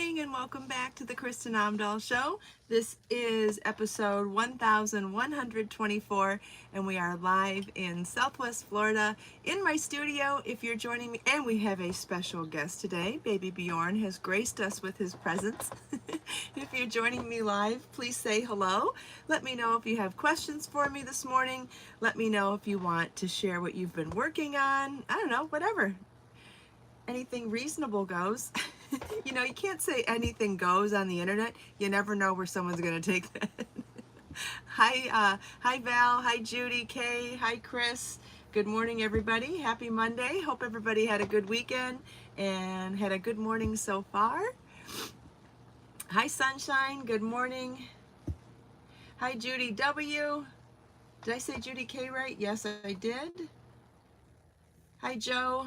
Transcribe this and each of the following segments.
morning and welcome back to the Kristin Omdahl Show. This is episode 1124 and we are live in Southwest Florida in my studio. If you're joining me, and we have a special guest today, baby Bjorn has graced us with his presence. If you're joining me live, please say hello. Let me know if you have questions for me this morning. Let me know if you want to share what you've been working on. I don't know, whatever. Anything reasonable goes. You know, you can't say anything goes on the internet. You never know where someone's going to take that. Hi Val, hi Judy, Kay, hi Chris. Good morning, everybody. Happy Monday. Hope everybody had a good weekend and had a good morning so far. Hi Sunshine, good morning. Hi Judy W. Did I say Judy K right? Yes, I did. Hi Joe.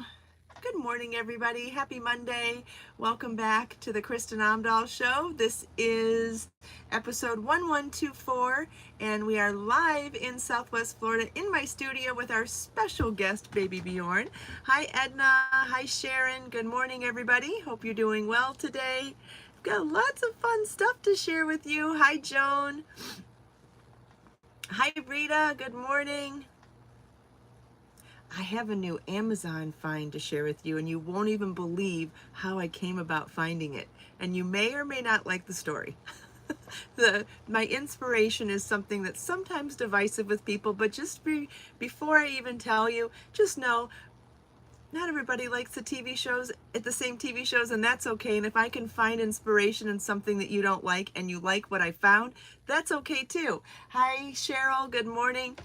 Good morning, everybody. Happy Monday. Welcome back to the Kristin Omdahl Show. This is episode 1124, and we are live in Southwest Florida in my studio with our special guest, baby Bjorn. Hi, Edna. Hi, Sharon. Good morning, everybody. Hope you're doing well today. I've got lots of fun stuff to share with you. Hi, Joan. Hi, Rita. Good morning. I have a new Amazon find to share with you, and you won't even believe how I came about finding it. And you may or may not like the story. My inspiration is something that's sometimes divisive with people, but just before I even tell you, just know not everybody likes the same TV shows, and that's okay. And if I can find inspiration in something that you don't like and you like what I found, that's okay too. Hi, Cheryl. Good morning.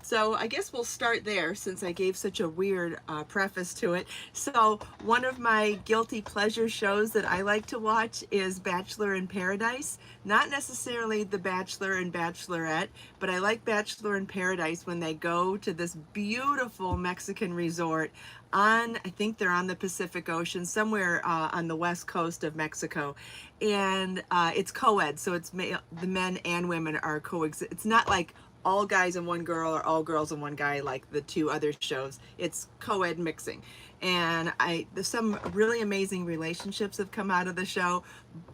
So I guess we'll start there since I gave such a weird preface to it. So one of my guilty pleasure shows that I like to watch is Bachelor in Paradise. Not necessarily The Bachelor and Bachelorette, but I like Bachelor in Paradise when they go to this beautiful Mexican resort I think they're on the Pacific Ocean, somewhere on the west coast of Mexico. And it's co-ed, so it's the men and women are coexist. It's not like all guys and one girl or all girls and one guy like the two other shows. It's co-ed mixing. And there's some really amazing relationships have come out of the show.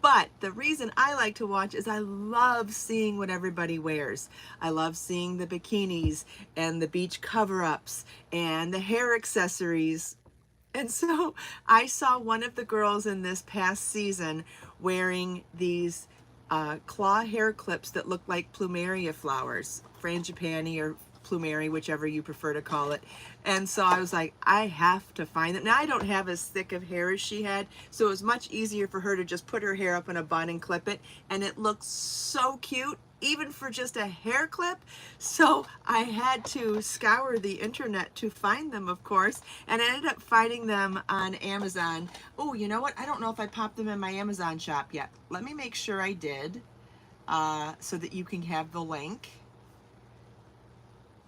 But the reason I like to watch is I love seeing what everybody wears. I love seeing the bikinis and the beach cover-ups and the hair accessories. And so I saw one of the girls in this past season wearing these claw hair clips that look like plumeria flowers, frangipani or plumeria, whichever you prefer to call it. And so I was like, I have to find it. Now I don't have as thick of hair as she had, so it was much easier for her to just put her hair up in a bun and clip it, and it looks so cute even for just a hair clip. So I had to scour the internet to find them, of course, and I ended up finding them on Amazon. Oh, you know what? I don't know if I popped them in my Amazon shop yet. Let me make sure I did, so that you can have the link.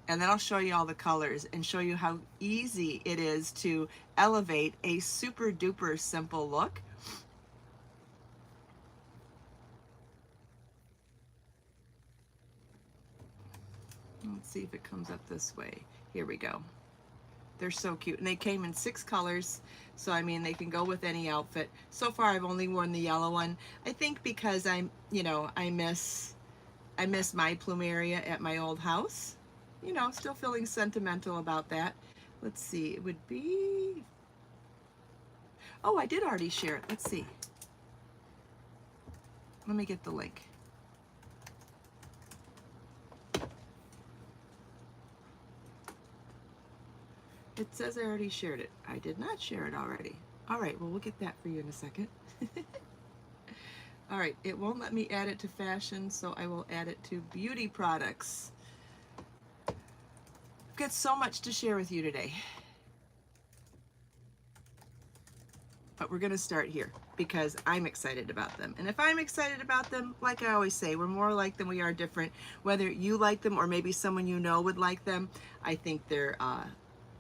And then I'll show you all the colors and show you how easy it is to elevate a super duper simple look. Let's see if it comes up this way. Here we go. They're so cute. And they came in 6 colors. So, I mean, they can go with any outfit. So far, I've only worn the yellow one. I think because I miss my plumeria at my old house. You know, still feeling sentimental about that. Let's see, it would be, oh, I did already share it. Let's see. Let me get the link. It says I already shared it. I did not share it already. All right, well, we'll get that for you in a second. All right, it won't let me add it to fashion, so I will add it to beauty products. I've got so much to share with you today. But we're going to start here because I'm excited about them. And if I'm excited about them, like I always say, we're more alike than we are different. Whether you like them or maybe someone you know would like them, I think they're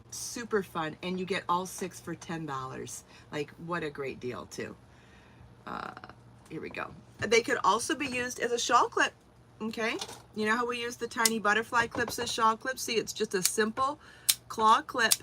super fun. And you get all 6 for $10. Like, what a great deal, too. Here we go. They could also be used as a shawl clip. Okay, you know how we use the tiny butterfly clips as shawl clips? See, it's just a simple claw clip,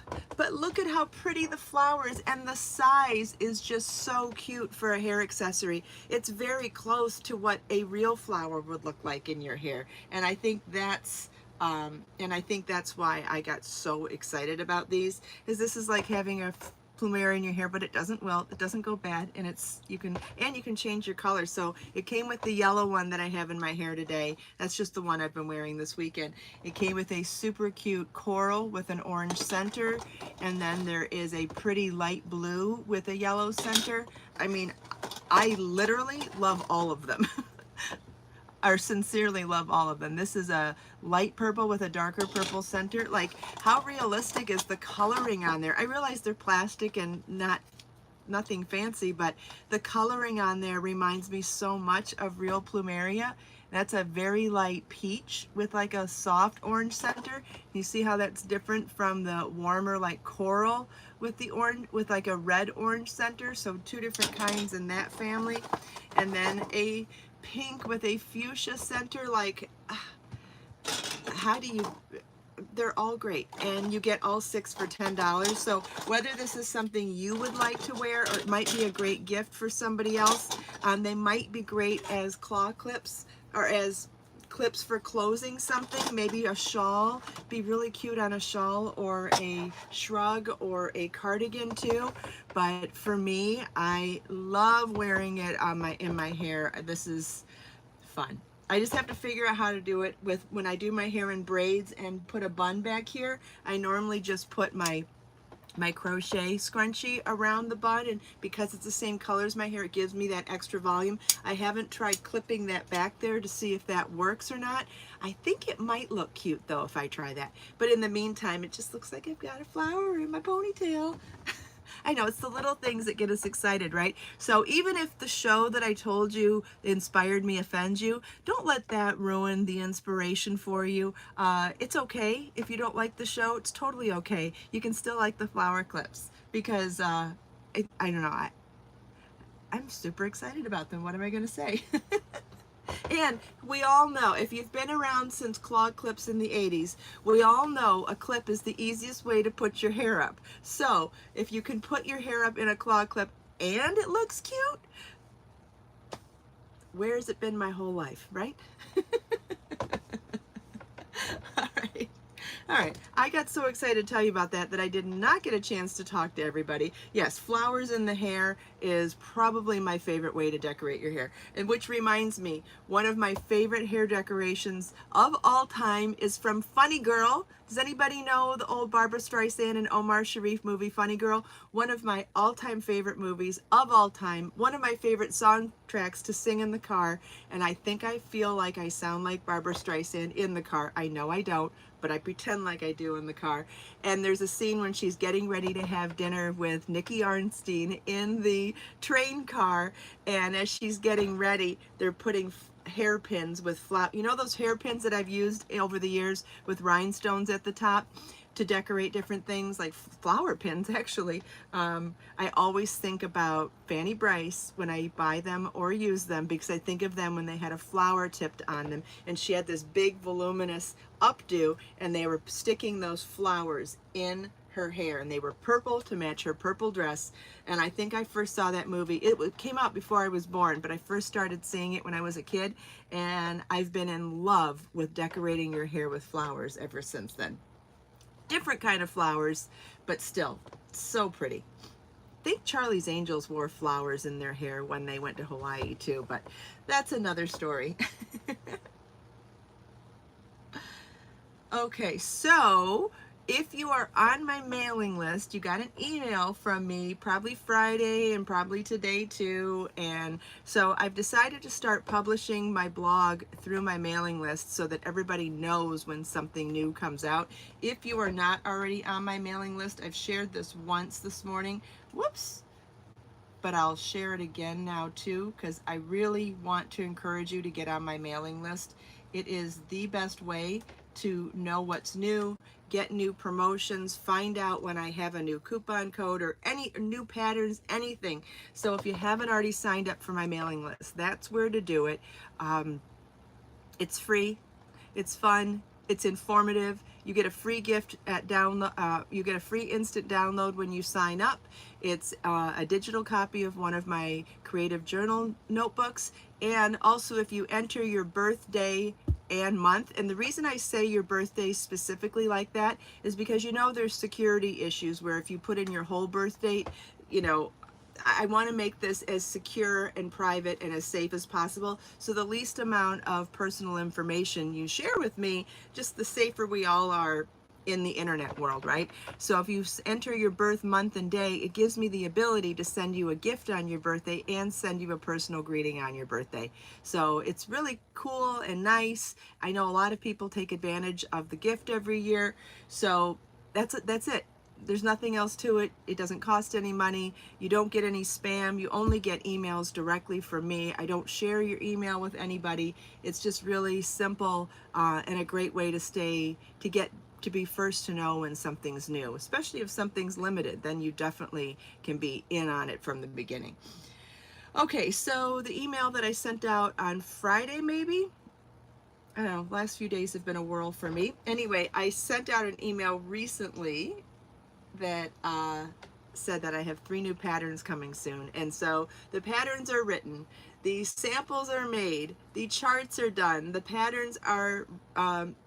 But look at how pretty the flowers, and the size is just so cute for a hair accessory. It's very close to what a real flower would look like in your hair. And I think that's why I got so excited about these, is this is like having a plumeria in your hair, but it doesn't wilt, it doesn't go bad, and you can change your color. So it came with the yellow one that I have in my hair today. That's just the one I've been wearing this weekend. It came with a super cute coral with an orange center, and then there is a pretty light blue with a yellow center. I mean, I literally love all of them. Or sincerely love all of them. This is a light purple with a darker purple center. Like, how realistic is the coloring on there? I realize they're plastic and nothing fancy, but the coloring on there reminds me so much of real plumeria. That's a very light peach with like a soft orange center. You see how that's different from the warmer like coral with the orange, with like a red orange center. So two different kinds in that family. And then a pink with a fuchsia center. Like, they're all great, and you get all 6 for $10. So whether this is something you would like to wear, or it might be a great gift for somebody else, they might be great as claw clips or as clips for closing something. Maybe a shawl, be really cute on a shawl or a shrug or a cardigan too. But for me, I love wearing it on in my hair. This is fun. I just have to figure out how to do it with when I do my hair in braids and put a bun back here. I normally just put my crochet scrunchie around the bun, and because it's the same color as my hair, it gives me that extra volume. I haven't tried clipping that back there to see if that works or not. I think it might look cute though if I try that. But in the meantime, it just looks like I've got a flower in my ponytail. I know, it's the little things that get us excited, right? So even if the show that I told you inspired me offends you, don't let that ruin the inspiration for you. It's okay if you don't like the show. It's totally okay. You can still like the flower clips, because I don't know, I'm super excited about them. What am I going to say? And we all know, if you've been around since claw clips in the 80s, we all know a clip is the easiest way to put your hair up. So if you can put your hair up in a claw clip and it looks cute, where has it been my whole life, right? All right, I got so excited to tell you about that I did not get a chance to talk to everybody. Yes, flowers in the hair is probably my favorite way to decorate your hair. And which reminds me, one of my favorite hair decorations of all time is from Funny Girl. Does anybody know the old Barbra Streisand and Omar Sharif movie, Funny Girl? One of my all-time favorite movies of all time. One of my favorite soundtracks to sing in the car. And I think I feel like I sound like Barbra Streisand in the car. I know I don't, but I pretend like I do in the car. And there's a scene when she's getting ready to have dinner with Nikki Arnstein in the train car, and as she's getting ready, they're putting hairpins with you know those hairpins that I've used over the years with rhinestones at the top to decorate different things, like flower pins actually. I always think about Fanny Bryce when I buy them or use them, because I think of them when they had a flower tipped on them, and she had this big voluminous updo, and they were sticking those flowers in her hair, and they were purple to match her purple dress. And I think I first saw that movie, it came out before I was born, but I first started seeing it when I was a kid, and I've been in love with decorating your hair with flowers ever since then. Different kind of flowers, but still so pretty. I think Charlie's Angels wore flowers in their hair when they went to Hawaii too, but that's another story. Okay, so if you are on my mailing list, you got an email from me probably Friday and probably today too. And so I've decided to start publishing my blog through my mailing list so that everybody knows when something new comes out. If you are not already on my mailing list, I've shared this once this morning. Whoops. But I'll share it again now too, because I really want to encourage you to get on my mailing list. It is the best way to know what's new, get new promotions, find out when I have a new coupon code or any new patterns, anything. So if you haven't already signed up for my mailing list, that's where to do it. It's free, it's fun, It's informative. You get a free gift at download. You get a free instant download when you sign up. It's a digital copy of one of my creative journal notebooks. And also, if you enter your birthday and month, and the reason I say your birthday specifically like that is because there's security issues where if you put in your whole birth date, you know, I want to make this as secure and private and as safe as possible. So the least amount of personal information you share with me, just the safer we all are in the internet world, right? So if you enter your birth month and day, it gives me the ability to send you a gift on your birthday and send you a personal greeting on your birthday. So it's really cool and nice. I know a lot of people take advantage of the gift every year. So that's it. There's nothing else to it. It doesn't cost any money. You don't get any spam. You only get emails directly from me. I don't share your email with anybody. It's just really simple and a great way to be first to know when something's new, especially if something's limited. Then you definitely can be in on it from the beginning. Okay, so the email that I sent out on Friday, maybe, I don't know, last few days have been a whirl for me. Anyway, I sent out an email recently that said that I have 3 new patterns coming soon. And so the patterns are written, the samples are made, the charts are done, the patterns are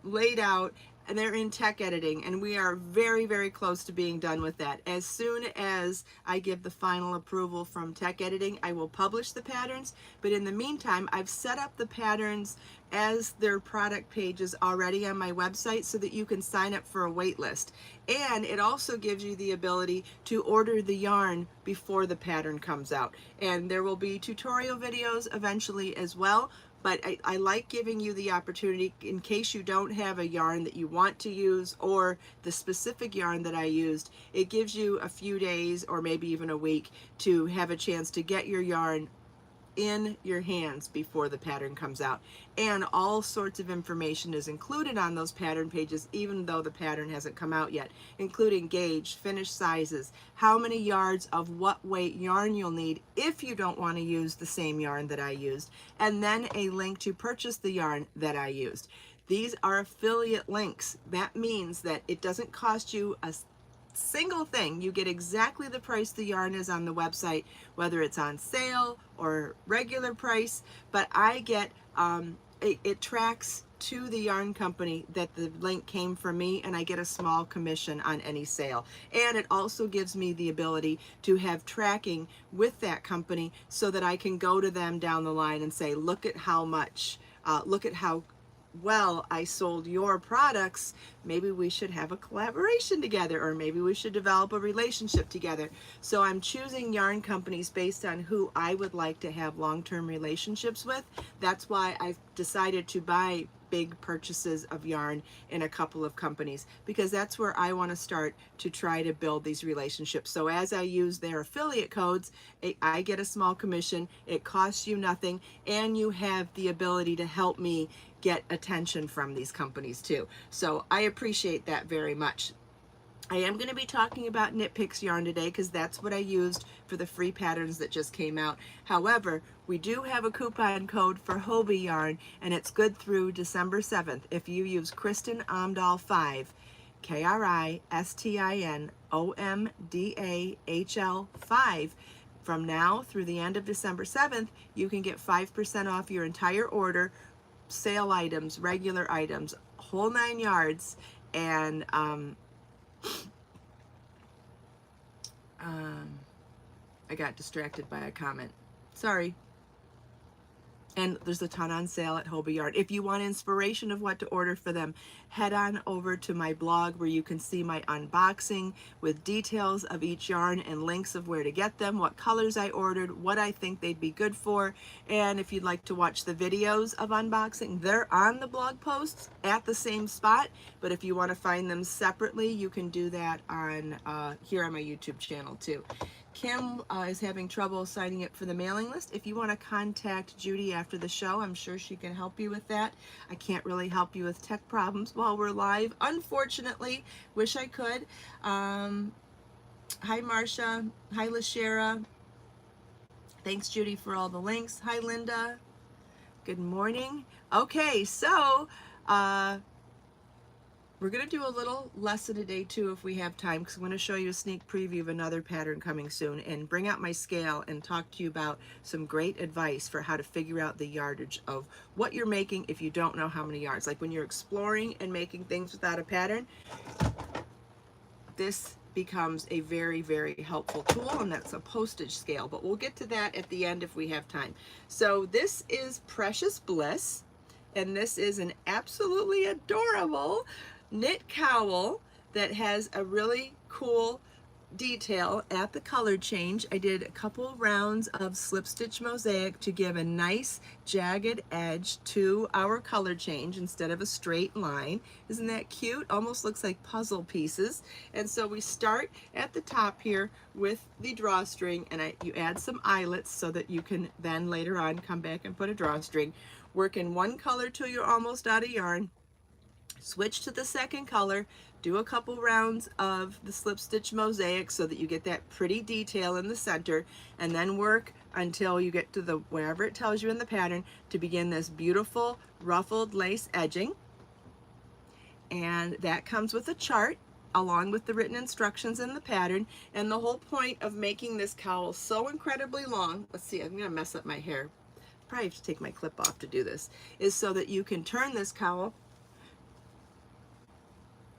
laid out, and they're in tech editing, and we are very, very close to being done with that. As soon as I give the final approval from tech editing, I will publish the patterns, but in the meantime, I've set up the patterns as their product pages already on my website so that you can sign up for a wait list. And it also gives you the ability to order the yarn before the pattern comes out. And there will be tutorial videos eventually as well, but I like giving you the opportunity in case you don't have a yarn that you want to use or the specific yarn that I used. It gives you a few days or maybe even a week to have a chance to get your yarn in your hands before the pattern comes out. And all sorts of information is included on those pattern pages even though the pattern hasn't come out yet, including gauge, finished sizes, how many yards of what weight yarn you'll need if you don't want to use the same yarn that I used, and then a link to purchase the yarn that I used. These are affiliate links. That means that it doesn't cost you a single thing. You get exactly the price the yarn is on the website, whether it's on sale or regular price, but I get it tracks to the yarn company that the link came from me, and I get a small commission on any sale. And it also gives me the ability to have tracking with that company so that I can go to them down the line and say, look at how much, look at how well I sold your products. Maybe we should have a collaboration together, or maybe we should develop a relationship together. So I'm choosing yarn companies based on who I would like to have long-term relationships with. That's why I've decided to buy big purchases of yarn in a couple of companies, because that's where I want to start to try to build these relationships. So as I use their affiliate codes, I get a small commission, it costs you nothing, and you have the ability to help me get attention from these companies too. So I appreciate that very much. I am going to be talking about Knit Picks yarn today because that's what I used for the free patterns that just came out. However, we do have a coupon code for Hobie yarn, and it's good through December 7th. If you use Kristin Omdahl 5, KristinOmdahl 5, from now through the end of December 7th, you can get 5% off your entire order, sale items, regular items, whole 9 yards, and I got distracted by a comment. Sorry. And there's a ton on sale at Hobie Yarn. If you want inspiration of what to order for them, head on over to my blog where you can see my unboxing with details of each yarn and links of where to get them, what colors I ordered, what I think they'd be good for. And if you'd like to watch the videos of unboxing, they're on the blog posts at the same spot. But if you want to find them separately, you can do that on here on my YouTube channel too. Kim is having trouble signing up for the mailing list. If you want to contact Judy after the show, I'm sure she can help you with that. I can't really help you with tech problems while we're live, unfortunately. Wish I could. Hi, Marcia. Hi, Lashera. Thanks, Judy, for all the links. Hi, Linda. Good morning. Okay, so We're going to do a little lesson today too if we have time, because I'm going to show you a sneak preview of another pattern coming soon and bring out my scale and talk to you about some great advice for how to figure out the yardage of what you're making if you don't know how many yards. Like when you're exploring and making things without a pattern, this becomes a very, very helpful tool, and that's a postage scale, but we'll get to that at the end if we have time. So this is Precious Bliss, and this is an absolutely adorable knit cowl that has a really cool detail at the color change. I did a couple rounds of slip stitch mosaic to give a nice jagged edge to our color change instead of a straight line. Isn't that cute? Almost looks like puzzle pieces. And so we start at the top here with the drawstring, and you add some eyelets so that you can then later on come back and put a drawstring. Work in one color till you're almost out of yarn. Switch to the second color, do a couple rounds of the slip stitch mosaic so that you get that pretty detail in the center, and then work until you get to the wherever it tells you in the pattern to begin this beautiful ruffled lace edging. And that comes with a chart along with the written instructions in the pattern. And the whole point of making this cowl so incredibly long, let's see, I'm gonna mess up my hair, probably have to take my clip off to do this, is so that you can turn this cowl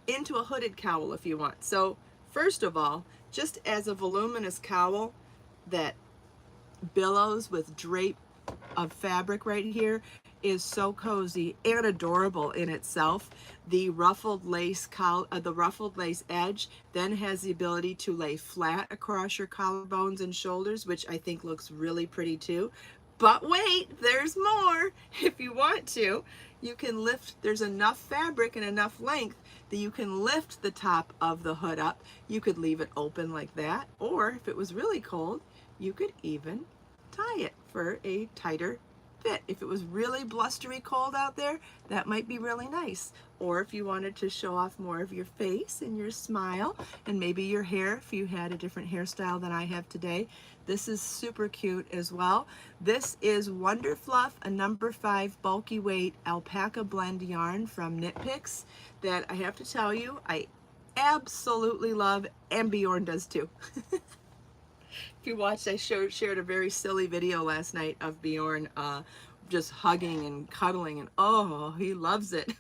into a hooded cowl if you want. So first of all, just as a voluminous cowl that billows with drape of fabric right here is so cozy and adorable in itself. The ruffled lace the ruffled lace edge then has the ability to lay flat across your collarbones and shoulders, which I think looks really pretty too. But wait, there's more. If you want to, you can lift, there's enough fabric and enough length that you can lift the top of the hood up. You could leave it open like that, or if it was really cold, you could even tie it for a tighter fit. If it was really blustery cold out there, that might be really nice. Or if you wanted to show off more of your face and your smile and maybe your hair, if you had a different hairstyle than I have today, this is super cute as well. This is Wonder Fluff, a number 5 bulky weight alpaca blend yarn from Knit Picks that I have to tell you, I absolutely love, and Bjorn does too. If you watched, I shared a very silly video last night of Bjorn just hugging and cuddling, and oh, he loves it.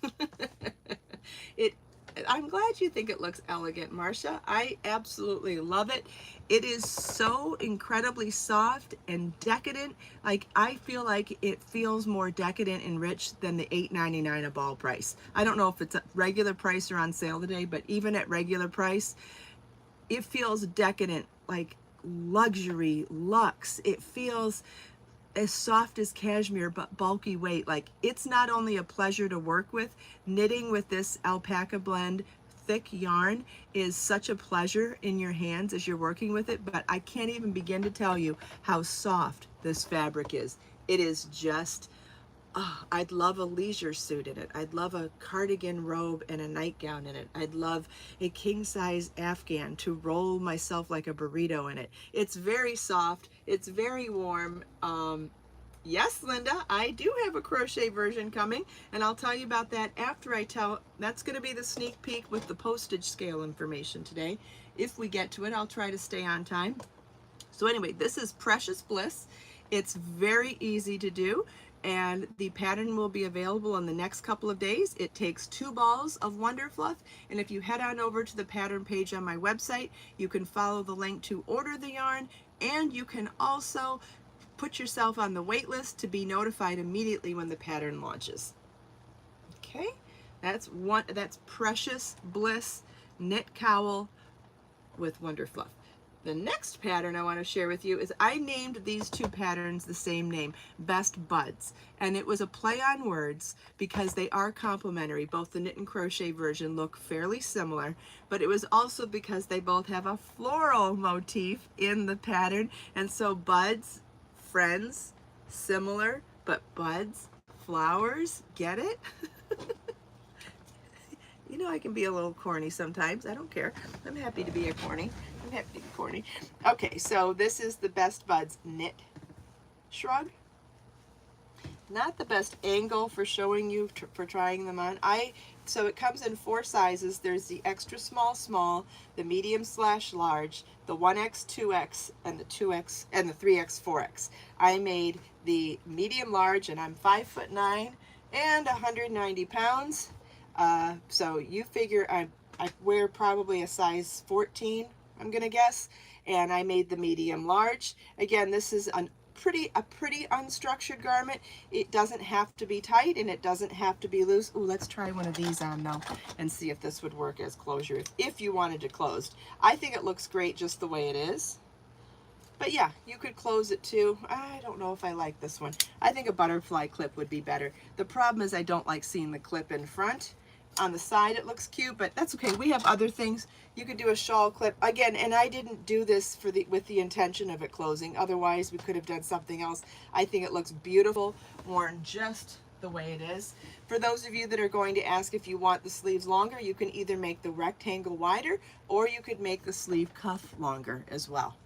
I'm glad you think it looks elegant, Marcia. I absolutely love it. It is so incredibly soft and decadent. Like, I feel like it feels more decadent and rich than the $8.99 a ball price. I don't know if it's a regular price or on sale today, but even at regular price, it feels decadent, like luxury, luxe. It feels as soft as cashmere, but bulky weight. Like, it's not only a pleasure to work with, knitting with this alpaca blend thick yarn is such a pleasure in your hands as you're working with it, but I can't even begin to tell you how soft this fabric is. It is just, oh, I'd love a leisure suit in it. I'd love a cardigan robe and a nightgown in it. I'd love a king-size Afghan to roll myself like a burrito in it. It's very soft. It's very warm. Yes, Linda, I do have a crochet version coming, and I'll tell you about that after I tell. That's going to be the sneak peek with the postage scale information today. If we get to it, I'll try to stay on time. So anyway, this is Precious Bliss. It's very easy to do, and the pattern will be available in the next couple of days. It takes 2 balls of Wonder Fluff, and if you head on over to the pattern page on my website, you can follow the link to order the yarn, and you can also put yourself on the wait list to be notified immediately when the pattern launches. Okay, that's Precious Bliss knit cowl with Wonder Fluff. The next pattern I want to share with you is, I named these 2 patterns the same name, Best Buds, and it was a play on words because they are complementary. Both the knit and crochet version look fairly similar, but it was also because they both have a floral motif in the pattern, and so buds, friends, similar, but buds, flowers, get it? You know, I can be a little corny sometimes. I don't care. I'm happy to be a corny. I'm happy to be corny. Okay, so this is the Best Buds knit shrug. not the best angle for showing you for trying them on. So it comes in 4 sizes. There's the extra small, small, the medium / large, the 1X, 2X, and the 2X, and the 3X, 4X. I made the medium large, and I'm 5'9" and 190 pounds. So you figure I wear probably a size 14, I'm gonna guess, and I made the medium large. Again, this is a pretty unstructured garment. It doesn't have to be tight and it doesn't have to be loose. Ooh, let's try one of these on though and see if this would work as closure if you wanted it closed. I think it looks great just the way it is. But yeah, you could close it too. I don't know if I like this one. I think a butterfly clip would be better. The problem is I don't like seeing the clip in front. On the side it looks cute, but that's okay. We have other things. You could do a shawl clip again, and I didn't do this with the intention of it closing. Otherwise we could have done something else. I think it looks beautiful worn just the way it is. For those of you that are going to ask if you want the sleeves longer, you can either make the rectangle wider or you could make the sleeve cuff longer as well.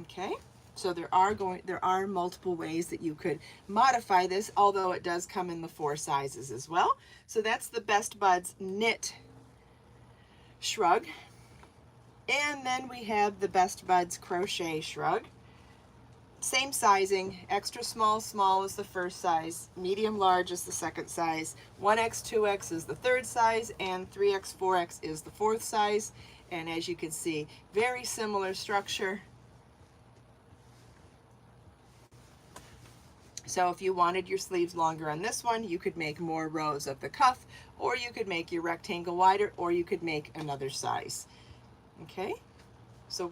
Okay, so there are multiple ways that you could modify this, although it does come in the 4 sizes as well. So that's the Best Buds knit shrug. And then we have the Best Buds crochet shrug. Same sizing, extra small, small is the first size, medium large is the second size, 1X, 2X is the third size, and 3X, 4X is the fourth size. And as you can see, very similar structure. So if you wanted your sleeves longer on this one, you could make more rows of the cuff, or you could make your rectangle wider, or you could make another size. Okay, so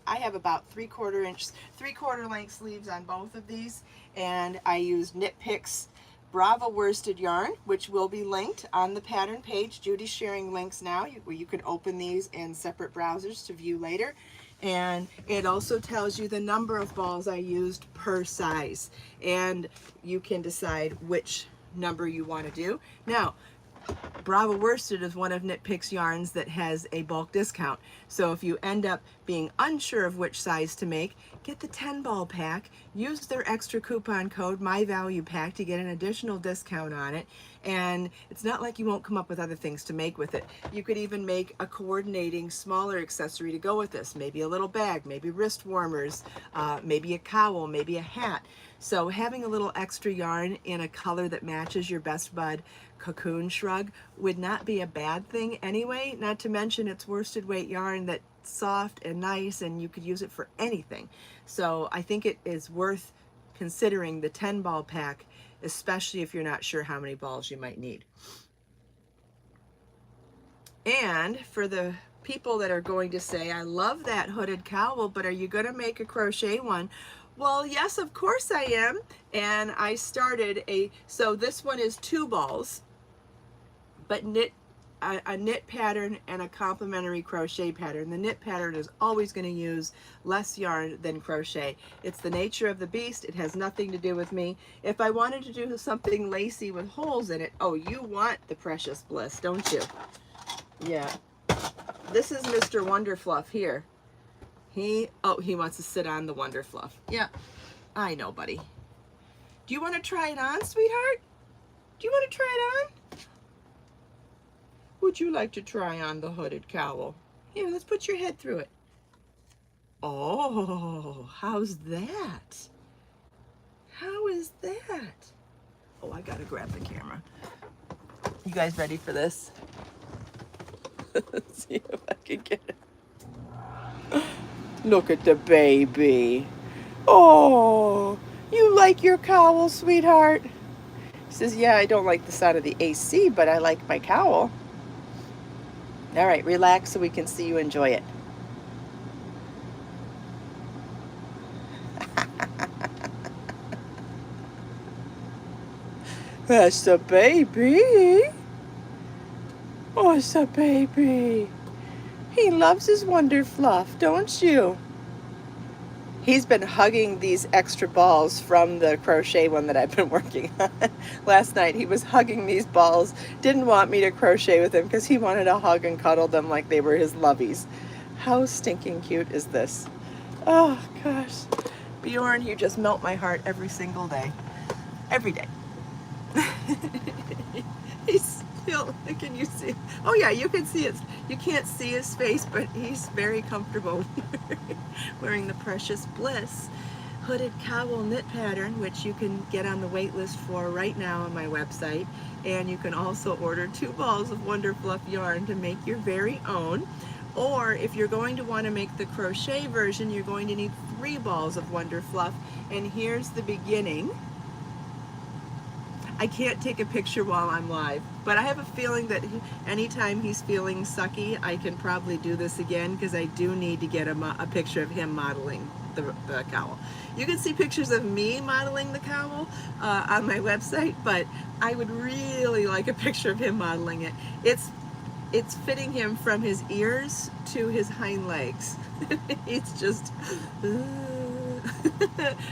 I have about 3/4 length sleeves on both of these, and I used Knit Picks Brava worsted yarn, which will be linked on the pattern page. Judy's sharing links now where you can open these in separate browsers to view later. And it also tells you the number of balls I used per size, and you can decide which number you want to do. Now, Brava Worsted is one of Knit Picks yarns that has a bulk discount. So if you end up being unsure of which size to make, get the 10 ball pack, use their extra coupon code, MyValuePack, to get an additional discount on it. And it's not like you won't come up with other things to make with it. You could even make a coordinating smaller accessory to go with this. Maybe a little bag, maybe wrist warmers, maybe a cowl, maybe a hat. So having a little extra yarn in a color that matches your Best Bud cocoon shrug would not be a bad thing anyway, not to mention it's worsted weight yarn that's soft and nice and you could use it for anything. So I think it is worth considering the 10 ball pack, especially if you're not sure how many balls you might need. And for the people that are going to say, I love that hooded cowl, but are you going to make a crochet one? Well, yes, of course I am. And I started so this one is 2 balls, but a knit pattern and a complementary crochet pattern. The knit pattern is always going to use less yarn than crochet. It's the nature of the beast. It has nothing to do with me. If I wanted to do something lacy with holes in it, oh, you want the Precious Bliss, don't you? Yeah. This is Mr. Wonderfluff here. He wants to sit on the Wonder Fluff. Yeah, I know, buddy. Do you want to try it on, sweetheart? Do you want to try it on? Would you like to try on the hooded cowl? Here, let's put your head through it. Oh, how's that? How is that? Oh, I gotta grab the camera. You guys ready for this? Let's see if I can get it. Look at the baby. Oh, you like your cowl, sweetheart? He says, yeah, I don't like the sound of the AC, but I like my cowl. All right, relax so we can see you enjoy it. That's the baby. Oh, it's the baby. He loves his Wonder Fluff, don't you? He's been hugging these extra balls from the crochet one that I've been working on. Last night he was hugging these balls, didn't want me to crochet with him because he wanted to hug and cuddle them like they were his lovies. How stinking cute is this? Oh gosh. Bjorn, you just melt my heart every single day. every day. He's still, can you see? Oh yeah, you can see it. You can't see his face, but he's very comfortable wearing the Precious Bliss hooded cowl knit pattern, which you can get on the wait list for right now on my website. And you can also order 2 balls of Wonder Fluff yarn to make your very own. Or if you're going to want to make the crochet version, you're going to need 3 balls of Wonder Fluff. And here's the beginning. I can't take a picture while I'm live, but I have a feeling that anytime he's feeling sucky, I can probably do this again, because I do need to get a picture of him modeling the cowl. You can see pictures of me modeling the cowl on my website, but I would really like a picture of him modeling it. It's fitting him from his ears to his hind legs. It's just,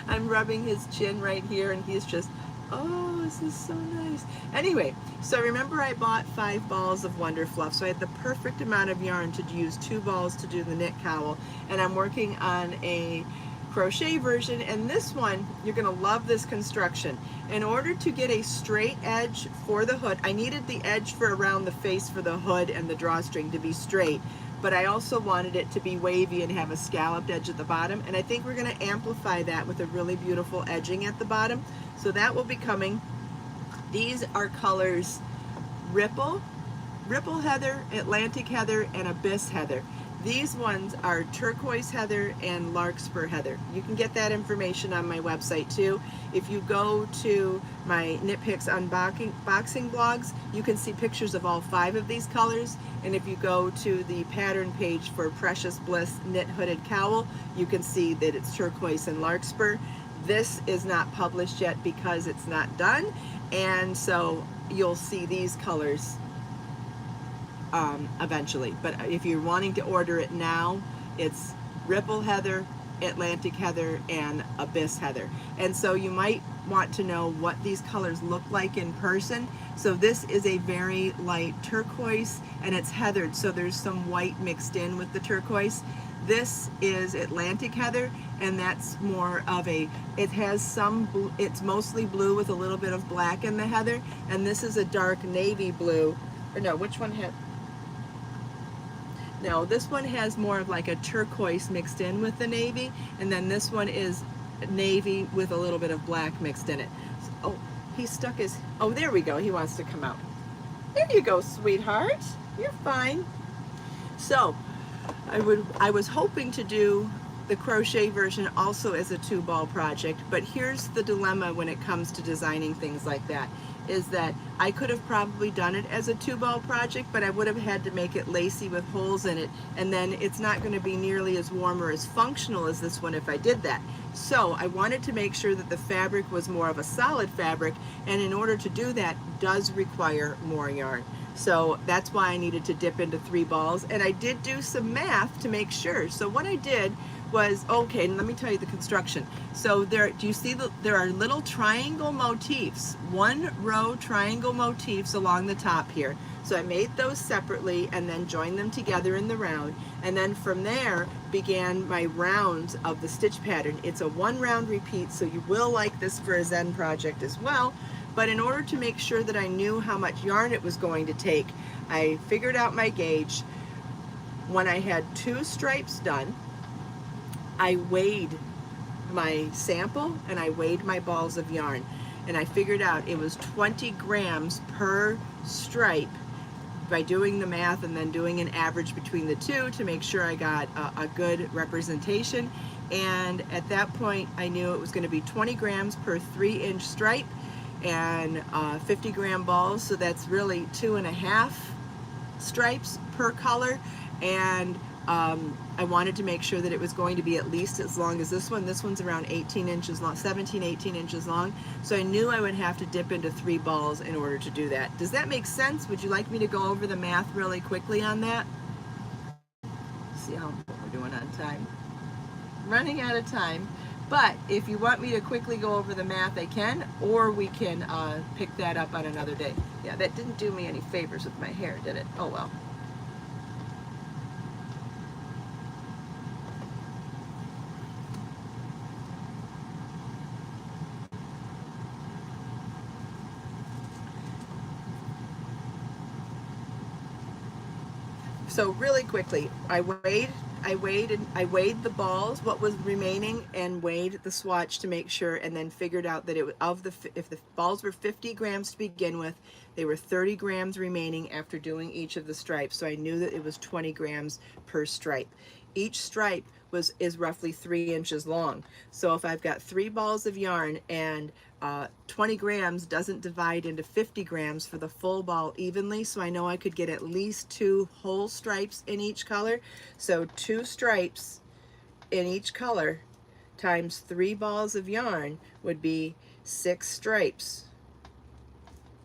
I'm rubbing his chin right here, and he's just, oh, this is so nice. Anyway, so remember I bought 5 balls of Wonder Fluff, so I had the perfect amount of yarn to use 2 balls to do the knit cowl, and I'm working on a crochet version, and this one, you're gonna love this construction. In order to get a straight edge for the hood, I needed the edge for around the face for the hood and the drawstring to be straight, but I also wanted it to be wavy and have a scalloped edge at the bottom, and I think we're gonna amplify that with a really beautiful edging at the bottom. So that will be coming. These are colors Ripple Heather, Atlantic Heather, and Abyss Heather. These ones are Turquoise Heather and Larkspur Heather. You can get that information on my website too. If you go to my Knit Picks unboxing blogs, you can see pictures of all 5 of these colors. And if you go to the pattern page for Precious Bliss Knit Hooded Cowl, you can see that it's Turquoise and Larkspur. This is not published yet because it's not done, and so you'll see these colors eventually. But if you're wanting to order it now, it's Ripple Heather, Atlantic Heather, and Abyss Heather. And so you might want to know what these colors look like in person. So this is a very light turquoise, and it's heathered, so there's some white mixed in with the turquoise. This is Atlantic Heather, and that's more of a, it has some, it's mostly blue with a little bit of black in the heather, and this is a dark navy blue, or no, which one had, no, this one has more of like a turquoise mixed in with the navy, and then this one is navy with a little bit of black mixed in it. Oh, he stuck his, oh, there we go, he wants to come out. There you go, sweetheart, you're fine. So, I was hoping to do the crochet version also as a 2-ball project, but here's the dilemma when it comes to designing things like that, is that I could have probably done it as a 2-ball project, but I would have had to make it lacy with holes in it, and then it's not going to be nearly as warm or as functional as this one if I did that. So I wanted to make sure that the fabric was more of a solid fabric, and in order to do that does require more yarn. So that's why I needed to dip into 3 balls, and I did do some math to make sure. So what I did was, okay, and let me tell you the construction. So there, do you see there are little triangle motifs, 1 row triangle motifs along the top here. So I made those separately and then joined them together in the round, and then from there began my rounds of the stitch pattern. It's a 1 round repeat, so you will like this for a Zen project as well. But in order to make sure that I knew how much yarn it was going to take, I figured out my gauge. When I had 2 stripes done, I weighed my sample and I weighed my balls of yarn, and I figured out it was 20 grams per stripe by doing the math and then doing an average between the 2 to make sure I got a good representation. And at that point I knew it was going to be 20 grams per 3-inch stripe and 50 gram balls, so that's really 2.5 stripes per color. And I wanted to make sure that it was going to be at least as long as this one. This one's around 18 inches long, 17, 18 inches long. So I knew I would have to dip into 3 balls in order to do that. Does that make sense? Would you like me to go over the math really quickly on that? See how we're doing on time. Running out of time. But if you want me to quickly go over the math, I can, or we can pick that up on another day. Yeah, that didn't do me any favors with my hair, did it? Oh well. So really quickly, I weighed the balls, what was remaining, and weighed the swatch to make sure, and then figured out that if the balls were 50 grams to begin with, they were 30 grams remaining after doing each of the stripes. So I knew that it was 20 grams per stripe. Each stripe is roughly 3 inches long. So if I've got 3 balls of yarn and 20 grams doesn't divide into 50 grams for the full ball evenly, so I know I could get at least 2 whole stripes in each color. So 2 stripes in each color times 3 balls of yarn would be 6 stripes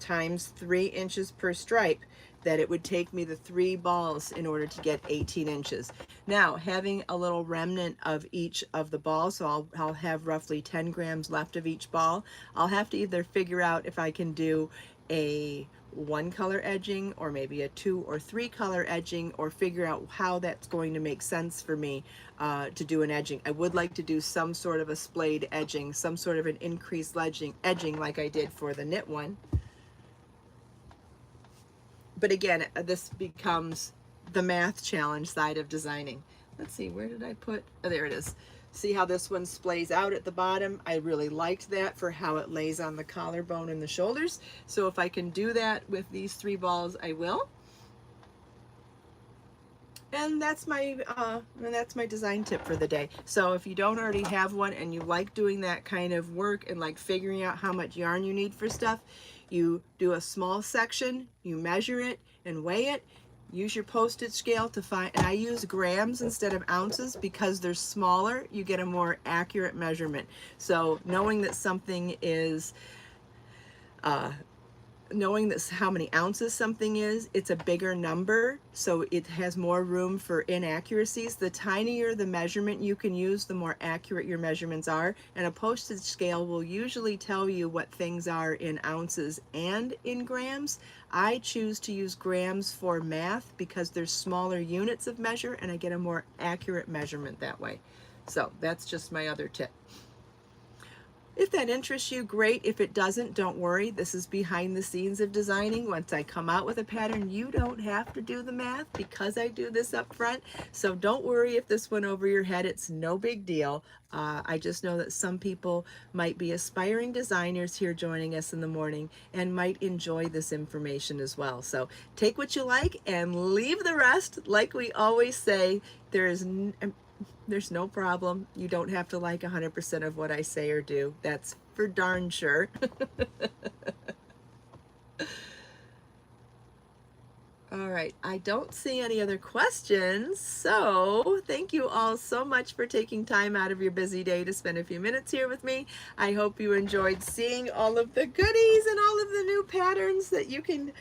times 3 inches per stripe, that it would take me the 3 balls in order to get 18 inches. Now, having a little remnant of each of the balls, so I'll have roughly 10 grams left of each ball, I'll have to either figure out if I can do a 1 color edging or maybe a 2 or 3 color edging, or figure out how that's going to make sense for me to do an edging. I would like to do some sort of a splayed edging, some sort of an increased edging like I did for the knit one. But again, this becomes the math challenge side of designing. Let's see, where did I put, oh, there it is. See how this one splays out at the bottom? I really liked that for how it lays on the collarbone and the shoulders. So if I can do that with these 3 balls, I will. And that's my design tip for the day. So if you don't already have one and you like doing that kind of work and like figuring out how much yarn you need for stuff, you do a small section, you measure it and weigh it, use your postage scale to find, and I use grams instead of ounces because they're smaller, you get a more accurate measurement. So knowing that something is knowing that's how many ounces something is, it's a bigger number, so it has more room for inaccuracies. The tinier the measurement you can use, the more accurate your measurements are, and a postage scale will usually tell you what things are in ounces and in grams. I choose to use grams for math because there's smaller units of measure and I get a more accurate measurement that way. So that's just my other tip. If that interests you, great. If it doesn't, don't worry. This is behind the scenes of designing. Once I come out with a pattern, you don't have to do the math because I do this up front. So don't worry if this went over your head. It's no big deal. I just know that some people might be aspiring designers here joining us in the morning and might enjoy this information as well. So take what you like and leave the rest. Like we always say, there's no problem. You don't have to like 100% of what I say or do. That's for darn sure. All right, I don't see any other questions, so thank you all so much for taking time out of your busy day to spend a few minutes here with me. I hope you enjoyed seeing all of the goodies and all of the new patterns that you can not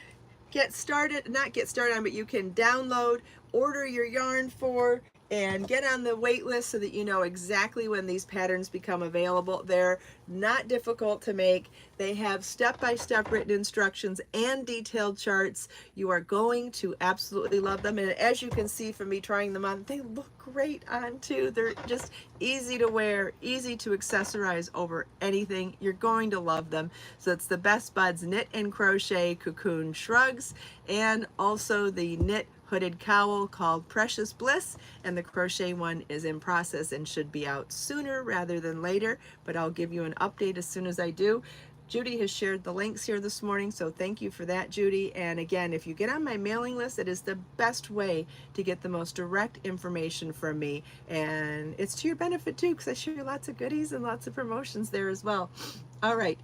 get started on, but you can download, order your yarn for, and get on the wait list so that you know exactly when these patterns become available. They're not difficult to make. They have step-by-step written instructions and detailed charts. You are going to absolutely love them. And as you can see from me trying them on, they look great on too. They're just easy to wear, easy to accessorize over anything. You're going to love them. So it's the Best Buds Knit and Crochet Cocoon Shrugs, and also the knit hooded cowl called Precious Bliss, and the crochet one is in process and should be out sooner rather than later, but I'll give you an update as soon as I do. Judy has shared the links here this morning, so thank you for that, Judy. And again, if you get on my mailing list, it is the best way to get the most direct information from me, and it's to your benefit too, because I share lots of goodies and lots of promotions there as well. All right.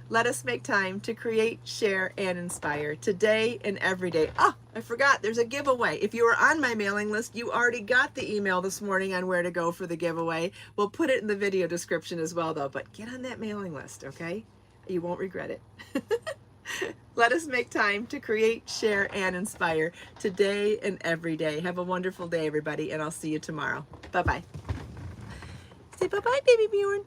Let us make time to create, share, and inspire today and every day. Oh, I forgot, there's a giveaway. If you were on my mailing list, you already got the email this morning on where to go for the giveaway. We'll put it in the video description as well, though, but get on that mailing list, okay? You won't regret it. Let us make time to create, share, and inspire today and every day. Have a wonderful day, everybody, and I'll see you tomorrow. Bye-bye. Say bye-bye, baby Bjorn.